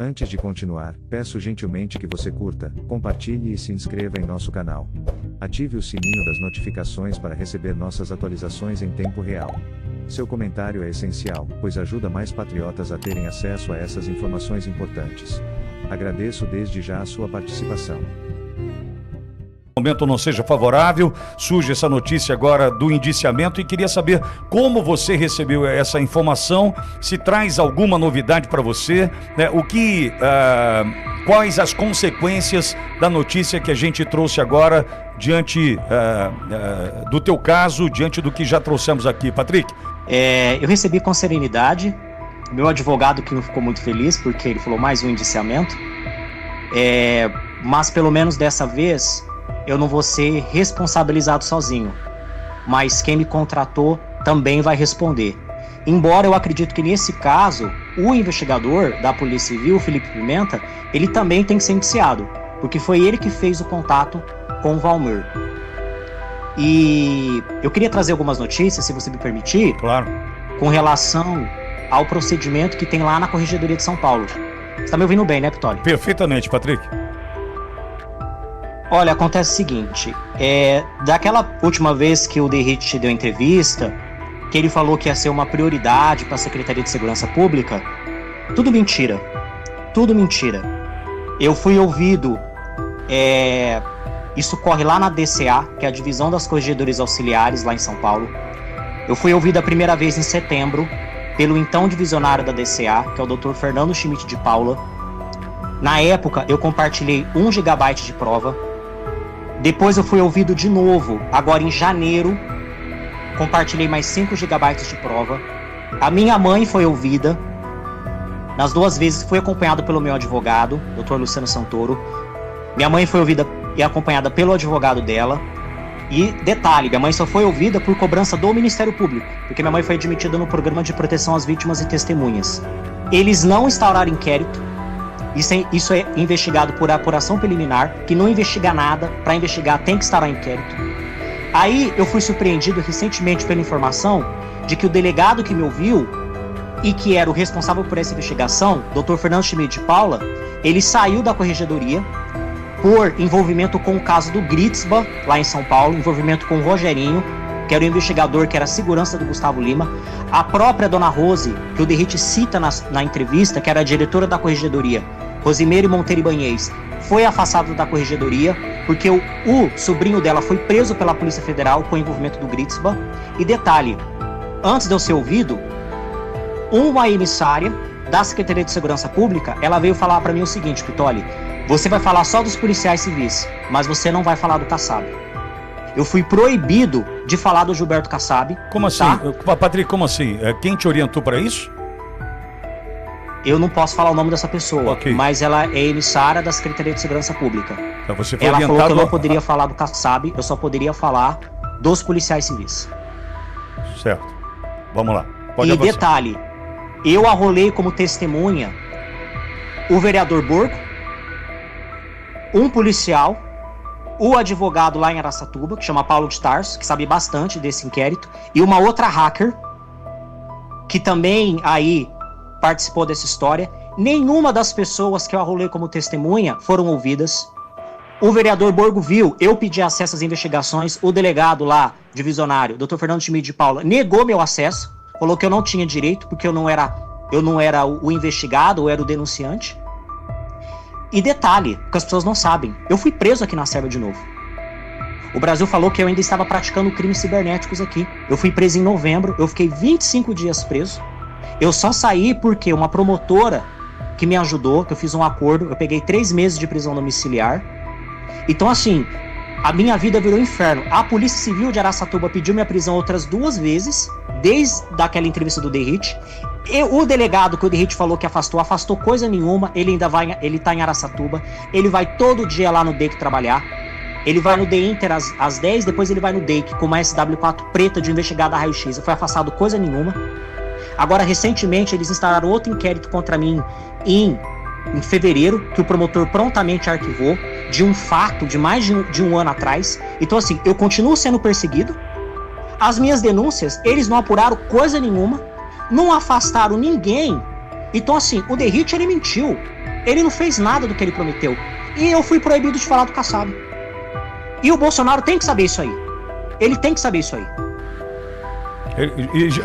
Antes de continuar, peço gentilmente que você curta, compartilhe e se inscreva em nosso canal. Ative o sininho das notificações para receber nossas atualizações em tempo real. Seu comentário é essencial, pois ajuda mais patriotas a terem acesso a essas informações importantes. Agradeço desde já a sua participação. O momento não seja favorável, surge essa notícia agora do indiciamento e queria saber como você recebeu essa informação, se traz alguma novidade para você, né? Quais as consequências da notícia que a gente trouxe agora diante do teu caso, diante do que já trouxemos aqui, Patrick? Eu recebi com serenidade, meu advogado que não ficou muito feliz porque ele falou mais um indiciamento, mas pelo menos dessa vez eu não vou ser responsabilizado sozinho, mas quem me contratou também vai responder. Embora eu acredito que nesse caso, o investigador da Polícia Civil, Felipe Pimenta, ele também tem que ser indiciado, porque foi ele que fez o contato com o Valmir. E eu queria trazer algumas notícias, se você me permitir, claro, com relação ao procedimento que tem lá na Corregedoria de São Paulo. Você está me ouvindo bem, né, Pitoli? Perfeitamente, Patrick. Olha, acontece o seguinte, daquela última vez que o Derrit deu entrevista, que ele falou que ia ser uma prioridade para a Secretaria de Segurança Pública, tudo mentira, tudo mentira. Eu fui ouvido, isso corre lá na DCA, que é a Divisão das Corregedorias Auxiliares, lá em São Paulo. Eu fui ouvido a primeira vez em setembro, pelo então divisionário da DCA, que é o Dr. Fernando Schmidt de Paula. Na época, eu compartilhei 1 GB de prova. Depois eu fui ouvido de novo, agora em janeiro, compartilhei mais 5 GB de prova. A minha mãe foi ouvida, nas 2 vezes fui acompanhado pelo meu advogado, Dr. Luciano Santoro. Minha mãe foi ouvida e acompanhada pelo advogado dela. E detalhe, minha mãe só foi ouvida por cobrança do Ministério Público, porque minha mãe foi admitida no Programa de Proteção às Vítimas e Testemunhas. Eles não instauraram inquérito. Isso é investigado por apuração preliminar, que não investiga nada, para investigar tem que estar em inquérito. Aí eu fui surpreendido recentemente pela informação de que o delegado que me ouviu e que era o responsável por essa investigação, Dr. Fernando Schmidt de Paula, ele saiu da corregedoria por envolvimento com o caso do Gritzba, lá em São Paulo, envolvimento com o Rogerinho, que era o investigador, que era a segurança do Gustavo Lima. A própria dona Rose, que o Derrit cita na entrevista, que era a diretora da corregedoria, Rosimeire Monteiro Ibanez, foi afastada da corregedoria, porque o sobrinho dela foi preso pela Polícia Federal com envolvimento do Gritzba. E detalhe, antes de eu ser ouvido, uma emissária da Secretaria de Segurança Pública, ela veio falar para mim o seguinte: Pitoli, você vai falar só dos policiais civis, mas você não vai falar do Kassab. Eu fui proibido de falar do Gilberto Kassab. Como assim? Tá? Patrick, como assim? Quem te orientou para isso? Eu não posso falar o nome dessa pessoa, okay, mas ela é emissária da Secretaria de Segurança Pública. Então você foi ela orientado... falou que eu não poderia falar do Kassab, eu só poderia falar dos policiais civis. Certo. Vamos lá. Pode e avançar. Detalhe, eu arrolei como testemunha o vereador Borgo, um policial, o advogado lá em Araçatuba, que chama Paulo de Tarso, que sabe bastante desse inquérito, e uma outra hacker, que também aí participou dessa história. Nenhuma das pessoas que eu arrolei como testemunha foram ouvidas. O vereador Borgo viu, eu pedi acesso às investigações, o delegado lá, divisionário, Dr. Fernando Schmidt de Paula, negou meu acesso, falou que eu não tinha direito, porque eu não era o investigado, eu era o denunciante. E detalhe, que as pessoas não sabem, eu fui preso aqui na Sérvia de novo. O Brasil falou que eu ainda estava praticando crimes cibernéticos aqui. Eu fui preso em novembro, eu fiquei 25 dias preso. Eu só saí porque uma promotora que me ajudou, que eu fiz um acordo, eu peguei 3 meses de prisão domiciliar. Então assim, a minha vida virou inferno. A Polícia Civil de Araçatuba pediu minha prisão outras 2 vezes, desde aquela entrevista do Derrit. O delegado que o Derrit falou que afastou coisa nenhuma. Ele tá em Araçatuba, ele vai todo dia lá no DEIC trabalhar. Ele vai no DEINTER às 10, depois ele vai no DEIC com uma SW4 preta de investigado a raio-x. Foi afastado coisa nenhuma. Agora, recentemente, eles instalaram outro inquérito contra mim em fevereiro, que o promotor prontamente arquivou, de um fato de mais de um ano atrás. Então, assim, eu continuo sendo perseguido. As minhas denúncias, eles não apuraram coisa nenhuma, não afastaram ninguém Então, assim, o Derrite, ele mentiu. Ele não fez nada do que ele prometeu. E eu fui proibido de falar do Kassab. E o Bolsonaro tem que saber isso aí. Ele tem que saber isso aí.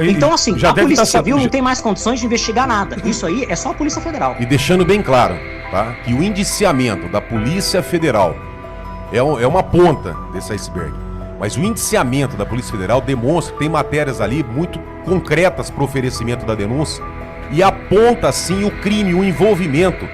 Então, assim, a Polícia Civil não tem mais condições de investigar nada. Isso aí é só a Polícia Federal. E deixando bem claro, tá, que o indiciamento da Polícia Federal é uma ponta desse iceberg. Mas o indiciamento da Polícia Federal demonstra que tem matérias ali muito concretas para o oferecimento da denúncia e aponta, sim, o crime, o envolvimento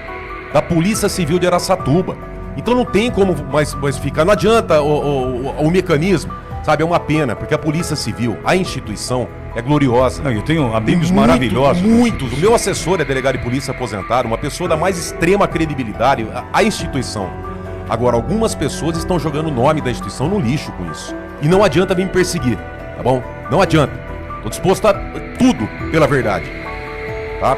da Polícia Civil de Araçatuba. Então não tem como mais ficar, não adianta o mecanismo, sabe? É uma pena, porque a Polícia Civil, a instituição, é gloriosa. Não, eu tenho amigos maravilhosos. Muitos. O meu assessor é delegado de polícia aposentado, uma pessoa da mais extrema credibilidade, a instituição. Agora, algumas pessoas estão jogando o nome da instituição no lixo com isso. E não adianta vir me perseguir, tá bom? Não adianta. Tô disposto a tudo pela verdade. Tá?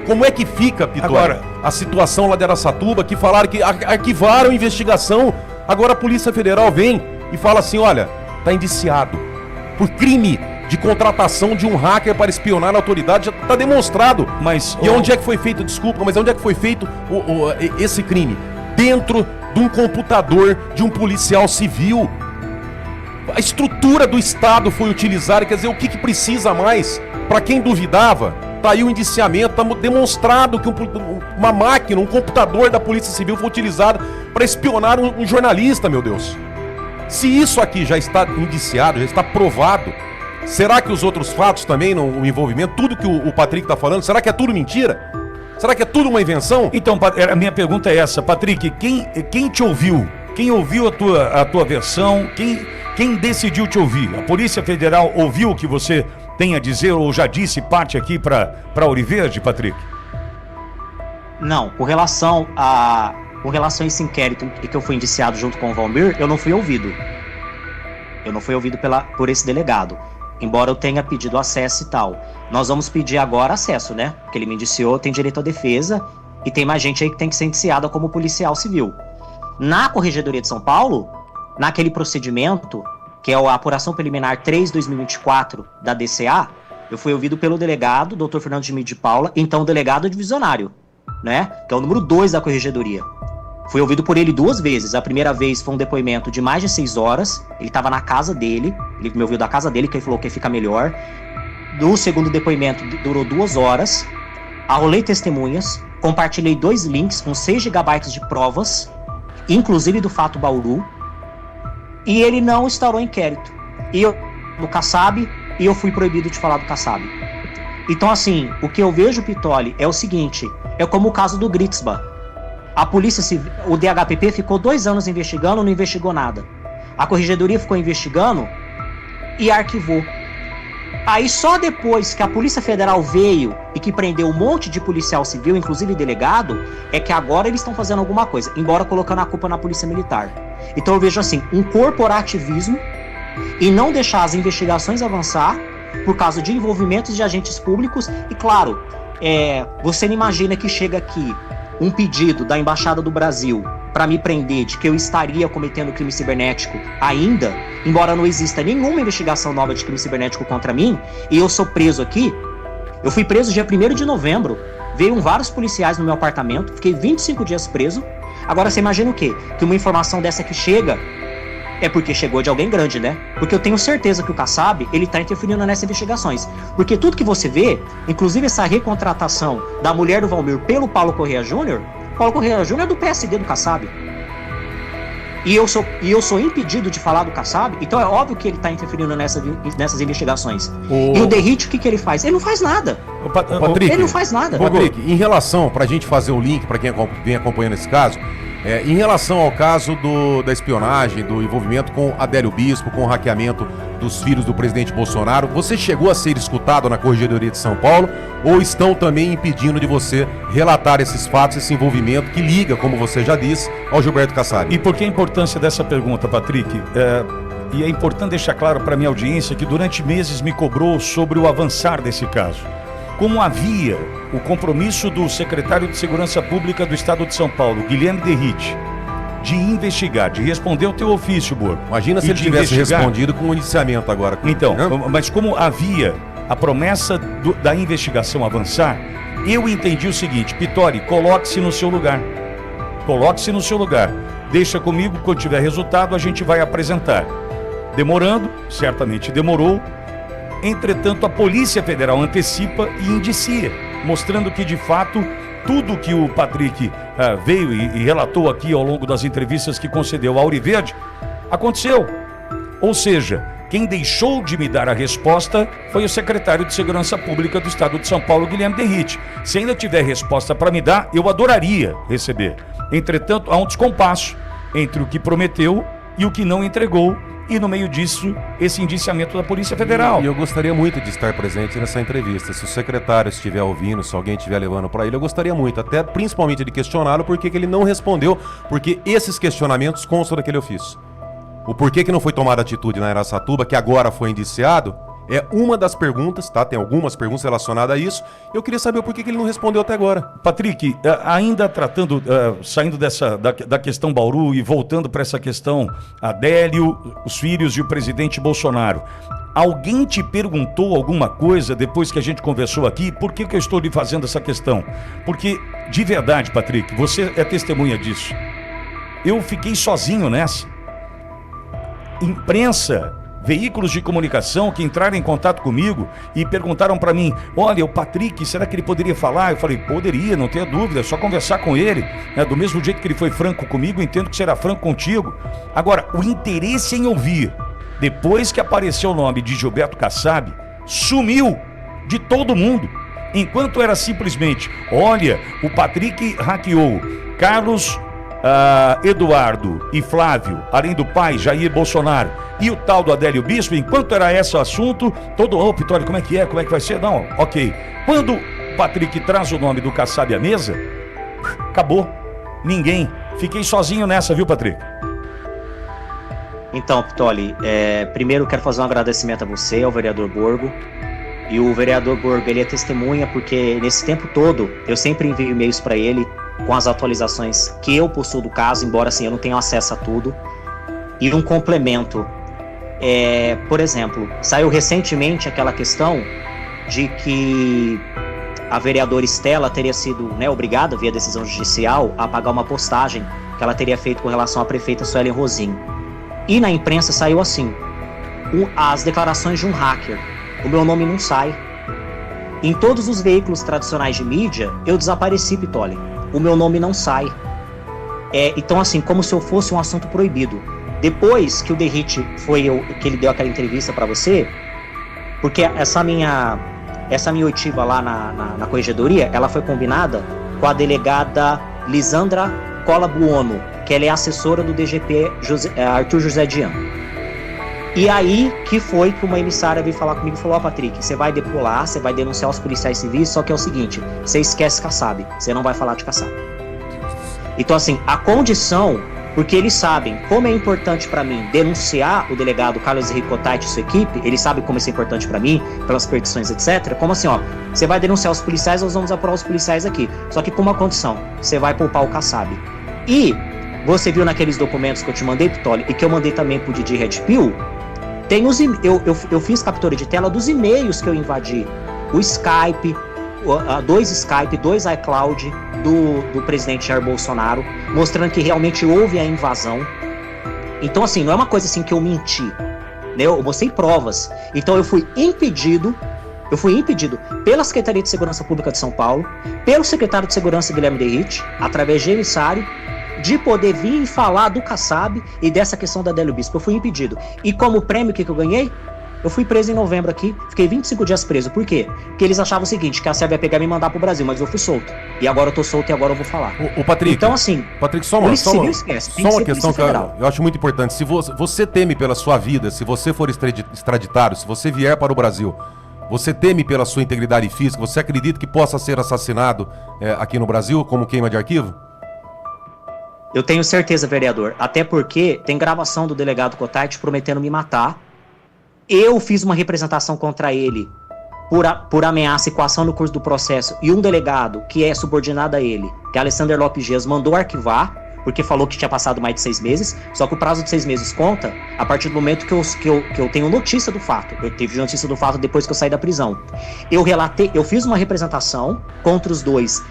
Como é que fica, Pitória, agora a situação lá de Araçatuba, que falaram que arquivaram a investigação, agora a Polícia Federal vem e fala assim, olha, tá indiciado por crime de contratação de um hacker para espionar a autoridade, já tá demonstrado. Mas e onde é que foi feito, desculpa, mas onde é que foi feito esse crime? Dentro de um computador de um policial civil. A estrutura do Estado foi utilizada, quer dizer, o que precisa mais? Para quem duvidava, tá aí o indiciamento, tá demonstrado que uma máquina, um computador da Polícia Civil foi utilizado para espionar um jornalista, meu Deus. Se isso aqui já está indiciado, já está provado, será que os outros fatos também, o envolvimento, tudo que o Patrick está falando, será que é tudo mentira? Será que é tudo uma invenção? Então, a minha pergunta é essa, Patrick, quem te ouviu? Quem ouviu a tua versão? Quem decidiu te ouvir? A Polícia Federal ouviu o que você tem a dizer ou já disse parte aqui para Ouro Verde, Patrick? Não, com relação a esse inquérito em que eu fui indiciado junto com o Valmir, eu não fui ouvido. Eu não fui ouvido por esse delegado. Embora eu tenha pedido acesso e tal. Nós vamos pedir agora acesso, né? Porque ele me indiciou, tem direito à defesa e tem mais gente aí que tem que ser indiciada como policial civil. Na Corregedoria de São Paulo, naquele procedimento, que é a apuração preliminar 3/2024 da DCA, eu fui ouvido pelo delegado, Dr. Fernando Schmidt de Paula, então delegado divisionário, né? Que é o número 2 da Corregedoria. Fui ouvido por ele 2 vezes. A primeira vez foi um depoimento de mais de 6 horas. Ele estava na casa dele. Ele me ouviu da casa dele, que ele falou que fica melhor. No segundo depoimento, durou 2 horas. Arrolei testemunhas. Compartilhei 2 links com 6 GB de provas, inclusive do fato Bauru. E ele não instaurou inquérito. E eu no Kassab, e eu fui proibido de falar do Kassab. Então, assim, o que eu vejo, Pitoli, é o seguinte: é como o caso do Gritsba. A Polícia Civil, o DHPP ficou 2 anos investigando, não investigou nada. A Corregedoria ficou investigando e arquivou. Aí só depois que a Polícia Federal veio e que prendeu um monte de policial civil, inclusive delegado, é que agora eles estão fazendo alguma coisa, embora colocando a culpa na Polícia Militar. Então eu vejo assim, um corporativismo e não deixar as investigações avançar por causa de envolvimentos de agentes públicos. E claro, você não imagina que chega aqui um pedido da Embaixada do Brasil para me prender de que eu estaria cometendo crime cibernético ainda, embora não exista nenhuma investigação nova de crime cibernético contra mim, e eu sou preso aqui. Eu fui preso dia 1º de novembro, veio vários policiais no meu apartamento, fiquei 25 dias preso. Agora você imagina o quê? Que uma informação dessa que chega é porque chegou de alguém grande, né? Porque eu tenho certeza que o Kassab, ele tá interferindo nessas investigações. Porque tudo que você vê, inclusive essa recontratação da mulher do Valmir pelo Paulo Correa Júnior, Paulo Correa Júnior é do PSD do Kassab. E eu sou impedido de falar do Kassab, então é óbvio que ele tá interferindo nessas investigações. E o Derrite, o que ele faz? Ele não faz nada. Patrick, ele não faz nada. Patrick, em relação, pra gente fazer o link, pra quem vem acompanhando esse caso, em relação ao caso da espionagem, do envolvimento com Adélio Bispo, com o hackeamento dos filhos do presidente Bolsonaro, você chegou a ser escutado na Corregedoria de São Paulo ou estão também impedindo de você relatar esses fatos, esse envolvimento que liga, como você já disse, ao Gilberto Kassab? E por que a importância dessa pergunta, Patrick? E é importante deixar claro para a minha audiência que durante meses me cobrou sobre o avançar desse caso. Como havia o compromisso do secretário de Segurança Pública do Estado de São Paulo, Guilherme Derrite, de investigar, de responder o teu ofício, Borgo. Imagina se ele tivesse respondido com um indiciamento agora. Então, mas como havia a promessa da investigação avançar, eu entendi o seguinte: Pittori, coloque-se no seu lugar. Coloque-se no seu lugar. Deixa comigo, quando tiver resultado, a gente vai apresentar. Demorando, certamente demorou. Entretanto, a Polícia Federal antecipa e indicia, mostrando que, de fato, tudo que o Patrick veio e relatou aqui ao longo das entrevistas que concedeu ao Auriverde, aconteceu. Ou seja, quem deixou de me dar a resposta foi o secretário de Segurança Pública do Estado de São Paulo, Guilherme Derrite. Se ainda tiver resposta para me dar, eu adoraria receber. Entretanto, há um descompasso entre o que prometeu e o que não entregou, e no meio disso, esse indiciamento da Polícia Federal. E eu gostaria muito de estar presente nessa entrevista. Se o secretário estiver ouvindo, se alguém estiver levando para ele, eu gostaria muito, até principalmente de questioná-lo por que ele não respondeu, porque esses questionamentos constam daquele ofício. O porquê que não foi tomada atitude na Araçatuba, que agora foi indiciado, é uma das perguntas, tá? Tem algumas perguntas relacionadas a isso. Eu queria saber o porquê que ele não respondeu até agora. Patrick, ainda tratando, saindo da questão Bauru e voltando para essa questão Adélio, os filhos e o presidente Bolsonaro. Alguém te perguntou alguma coisa depois que a gente conversou aqui? Por que eu estou lhe fazendo essa questão? Porque, de verdade, Patrick, você é testemunha disso. Eu fiquei sozinho nessa. Imprensa, veículos de comunicação que entraram em contato comigo e perguntaram para mim: olha, o Patrick, será que ele poderia falar? Eu falei: poderia, não tenha dúvida, é só conversar com ele. Do mesmo jeito que ele foi franco comigo, entendo que será franco contigo. Agora, o interesse em ouvir, depois que apareceu o nome de Gilberto Kassab, sumiu de todo mundo. Enquanto era simplesmente: olha, o Patrick hackeou Carlos, Eduardo e Flávio, além do pai, Jair Bolsonaro, e o tal do Adélio Bispo, enquanto era esse o assunto, todo, Pittori, como é que vai ser? Não, ok. Quando o Patrick traz o nome do Kassab à mesa, acabou. Ninguém. Fiquei sozinho nessa, viu, Patrick? Então, Pittori, primeiro quero fazer um agradecimento a você, ao vereador Borgo. E o vereador Borgo, ele é testemunha, porque nesse tempo todo, eu sempre envio e-mails para ele, com as atualizações que eu possuo do caso, embora assim eu não tenha acesso a tudo. E um complemento, por exemplo, saiu recentemente aquela questão de que a vereadora Estela teria sido, obrigada, via decisão judicial, a apagar uma postagem que ela teria feito com relação à prefeita Suelen Rosim. E na imprensa saiu assim: as declarações de um hacker, o meu nome não sai. Em todos os veículos tradicionais de mídia, eu desapareci, Pittori. O meu nome não sai. Então, assim, como se eu fosse um assunto proibido. Depois que o Derrite que ele deu aquela entrevista para você, porque essa minha oitiva lá na corregedoria, ela foi combinada com a delegada Lisandra Cola Buono, que ela é assessora do DGP Arthur José Dian. E aí que foi que uma emissária veio falar comigo e falou: Patrick, você vai depolar, você vai denunciar os policiais civis, só que é o seguinte, você esquece Kassab, você não vai falar de Kassab. Então, assim, a condição, porque eles sabem como é importante para mim denunciar o delegado Carlos Henrique Cotati e sua equipe, eles sabem como isso é importante para mim, pelas petições, etc. Como assim, você vai denunciar os policiais, nós vamos apurar os policiais aqui, só que com uma condição: você vai poupar o Kassab. E você viu naqueles documentos que eu te mandei, Pittori, e que eu mandei também pro Didi Red Pill, tem eu fiz captura de tela dos e-mails que eu invadi, o Skype, dois Skype, 2 iCloud do presidente Jair Bolsonaro, mostrando que realmente houve a invasão. Então, assim, não é uma coisa assim que eu menti, eu mostrei provas. Então eu fui impedido pela Secretaria de Segurança Pública de São Paulo, pelo secretário de Segurança Guilherme Derrite, através de emissário, de poder vir e falar do Kassab e dessa questão da Adélio Bispo. Eu fui impedido. E como prêmio, o que eu ganhei? Eu fui preso em novembro aqui, fiquei 25 dias preso. Por quê? Porque eles achavam o seguinte, que a SEB ia pegar e me mandar pro Brasil, mas eu fui solto. E agora eu tô solto e agora eu vou falar. O Patrick, então, assim, Patrick, só uma questão que eu acho muito importante. Se você teme pela sua vida, se você for extraditado, se você vier para o Brasil, você teme pela sua integridade física, você acredita que possa ser assassinado aqui no Brasil como queima de arquivo? Eu tenho certeza, vereador, até porque tem gravação do delegado Cotati prometendo me matar. Eu fiz uma representação contra ele por ameaça e coação no curso do processo, e um delegado que é subordinado a ele, que é Alessandro Lopes Dias, mandou arquivar, porque falou que tinha passado mais de 6 meses, só que o prazo de 6 meses conta a partir do momento que eu tenho notícia do fato. Eu tive notícia do fato depois que eu saí da prisão. Eu fiz uma representação contra os dois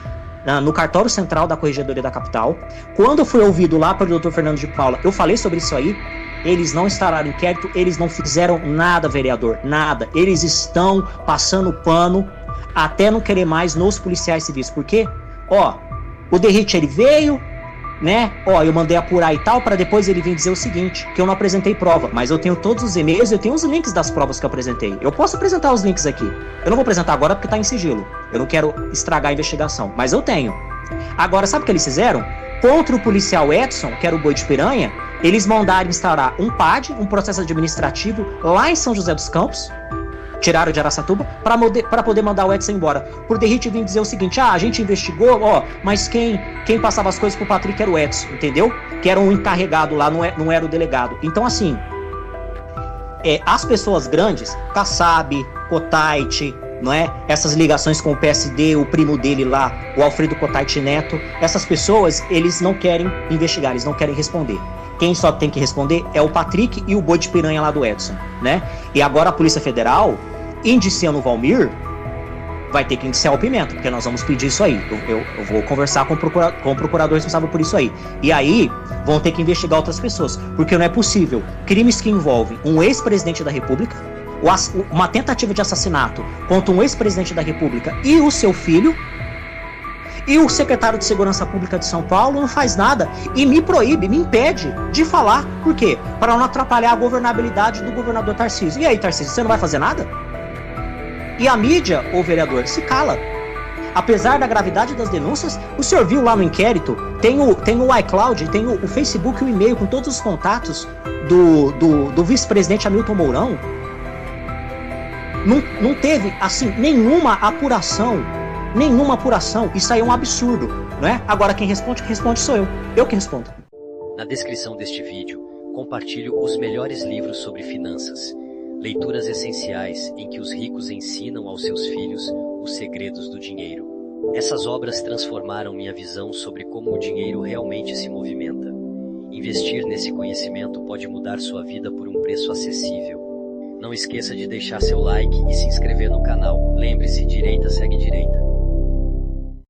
no cartório central da Corregedoria da Capital. Quando eu fui ouvido lá pelo Dr. Fernando de Paula, eu falei sobre isso aí. Eles não instalaram inquérito, eles não fizeram nada, vereador, nada. Eles estão passando pano até não querer mais nos policiais civis. Por quê? Ó, o Derrite, ele veio, né? Ó, eu mandei apurar e tal, para depois ele vir dizer o seguinte, que eu não apresentei prova, mas eu tenho todos os e-mails, eu tenho os links das provas que eu apresentei. Eu posso apresentar os links aqui. Eu não vou apresentar agora porque tá em sigilo. Eu não quero estragar a investigação, mas eu tenho. Agora, sabe o que eles fizeram? Contra o policial Edson, que era o boi de piranha, eles mandaram instaurar um PAD, um processo administrativo, lá em São José dos Campos, tiraram de Araçatuba, para poder mandar o Edson embora. Por Derrite vir dizer o seguinte, a gente investigou, ó, mas quem passava as coisas pro Patrick era o Edson, entendeu? Que era um encarregado lá, não era o delegado. Então, assim, as pessoas grandes, Kassab, Kotait, não é? Essas ligações com o PSD, o primo dele lá, o Alfredo Kotait Neto, essas pessoas, eles não querem investigar, eles não querem responder. Quem só tem que responder é o Patrick e o boi de piranha lá do Edson, né? E agora a Polícia Federal, indiciando o Valmir, vai ter que indiciar o Pimenta, porque nós vamos pedir isso aí. Eu vou conversar com o procurador responsável por isso aí. E aí, vão ter que investigar outras pessoas, porque não é possível. Crimes que envolvem um ex-presidente da República, uma tentativa de assassinato contra um ex-presidente da República e o seu filho, e o secretário de Segurança Pública de São Paulo não faz nada e me proíbe, me impede de falar. Por quê? Para não atrapalhar a governabilidade do governador Tarcísio. E aí, Tarcísio, você não vai fazer nada? E a mídia, ô vereador, se cala. Apesar da gravidade das denúncias, o senhor viu lá no inquérito, tem o iCloud, tem o Facebook e o e-mail com todos os contatos do vice-presidente Hamilton Mourão. Não teve, assim, nenhuma apuração. Isso aí é um absurdo, não é? Agora quem responde sou eu. Eu que respondo. Na descrição deste vídeo, compartilho os melhores livros sobre finanças. Leituras essenciais em que os ricos ensinam aos seus filhos os segredos do dinheiro. Essas obras transformaram minha visão sobre como o dinheiro realmente se movimenta. Investir nesse conhecimento pode mudar sua vida por um preço acessível. Não esqueça de deixar seu like e se inscrever no canal. Lembre-se, direita segue direita.